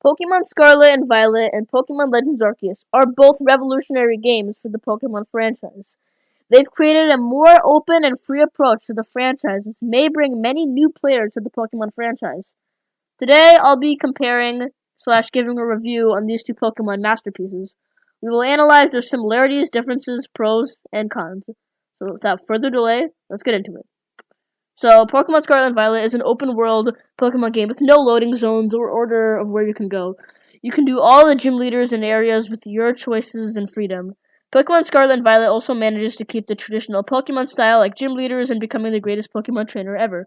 Pokémon Scarlet and Violet and Pokémon Legends Arceus are both revolutionary games for the Pokémon franchise. They've created a more open and free approach to the franchise, which may bring many new players to the Pokemon franchise. Today, I'll be comparing / giving a review on these two Pokemon masterpieces. We will analyze their similarities, differences, pros, and cons. So without further delay, let's get into it. So, Pokemon Scarlet and Violet is an open-world Pokemon game with no loading zones or order of where you can go. You can do all the gym leaders and areas with your choices and freedom. Pokemon Scarlet and Violet also manages to keep the traditional Pokemon style like gym leaders and becoming the greatest Pokemon trainer ever.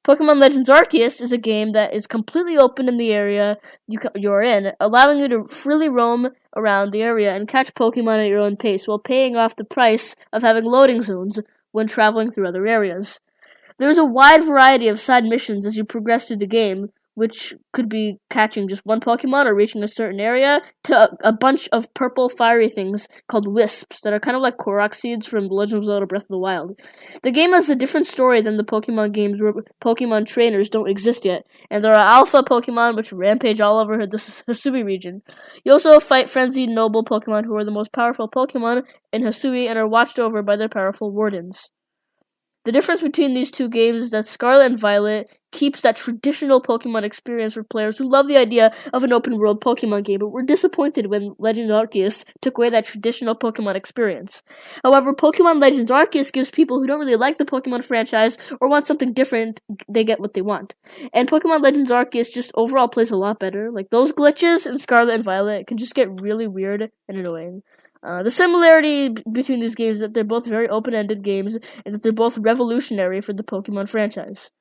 Pokemon Legends Arceus is a game that is completely open in the area you're in, allowing you to freely roam around the area and catch Pokemon at your own pace while paying off the price of having loading zones when traveling through other areas. There's a wide variety of side missions as you progress through the game, which could be catching just one Pokemon or reaching a certain area, to a bunch of purple fiery things called wisps that are kind of like Korok seeds from The Legend of Zelda Breath of the Wild. The game has a different story than the Pokemon games where Pokemon trainers don't exist yet, and there are alpha Pokemon which rampage all over the Hisui region. You also fight frenzied noble Pokemon who are the most powerful Pokemon in Hisui and are watched over by their powerful wardens. The difference between these two games is that Scarlet and Violet keeps that traditional Pokemon experience for players who love the idea of an open-world Pokemon game, but were disappointed when Legends Arceus took away that traditional Pokemon experience. However, Pokemon Legends Arceus gives people who don't really like the Pokemon franchise or want something different, they get what they want. And Pokemon Legends Arceus just overall plays a lot better. Like, those glitches in Scarlet and Violet can just get really weird and annoying. The similarity between these games is that they're both very open-ended games and that they're both revolutionary for the Pokemon franchise.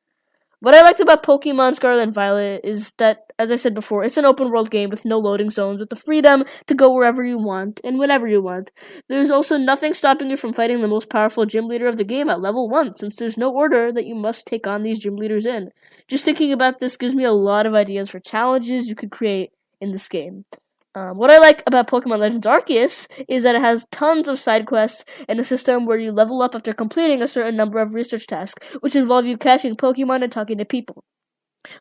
What I liked about Pokemon Scarlet and Violet is that, as I said before, it's an open-world game with no loading zones, with the freedom to go wherever you want and whenever you want. There's also nothing stopping you from fighting the most powerful gym leader of the game at level 1, since there's no order that you must take on these gym leaders in. Just thinking about this gives me a lot of ideas for challenges you could create in this game. What I like about Pokemon Legends Arceus is that it has tons of side quests and a system where you level up after completing a certain number of research tasks, which involve you catching Pokemon and talking to people.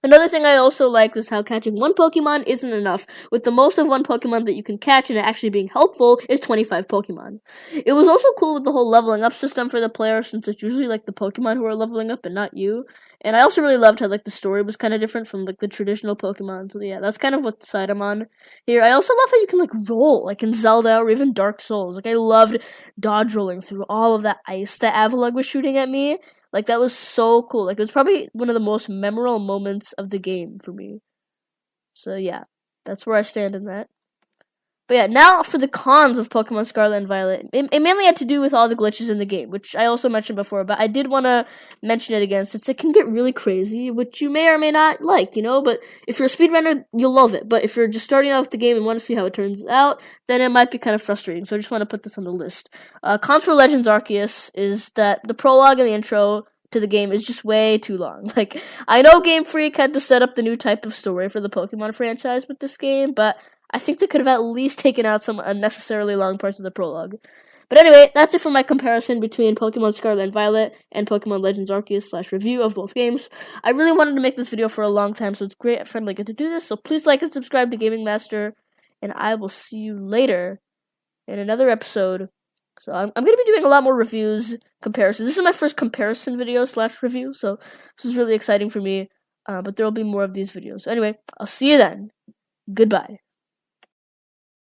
Another thing I also like is how catching one Pokemon isn't enough, with the most of one Pokemon that you can catch and it actually being helpful is 25 Pokemon. It was also cool with the whole leveling up system for the player, since it's usually like the Pokemon who are leveling up and not you. And I also really loved how like the story was kind of different from like the traditional Pokemon, so yeah, that's kind of what side I'm on here. I also love how you can like roll, like in Zelda or even Dark Souls. Like, I loved dodge rolling through all of that ice that Avalugg was shooting at me. Like, that was so cool. Like, it was probably one of the most memorable moments of the game for me. So, yeah, that's where I stand in that. But yeah, now for the cons of Pokemon Scarlet and Violet. It mainly had to do with all the glitches in the game, which I also mentioned before, but I did want to mention it again, since it can get really crazy, which you may or may not like, but if you're a speedrunner, you'll love it. But if you're just starting out with the game and want to see how it turns out, then it might be kind of frustrating, so I just want to put this on the list. Cons for Legends Arceus is that the prologue and the intro to the game is just way too long. Like, I know Game Freak had to set up the new type of story for the Pokemon franchise with this game, but I think they could have at least taken out some unnecessarily long parts of the prologue. But anyway, that's it for my comparison between Pokemon Scarlet and Violet and Pokemon Legends Arceus / review of both games. I really wanted to make this video for a long time, so it's great I finally get to do this. So please like and subscribe to Gaming Master, and I will see you later in another episode. So I'm going to be doing a lot more reviews, comparisons. This is my first comparison video / review, so this is really exciting for me. But there will be more of these videos. So anyway, I'll see you then. Goodbye.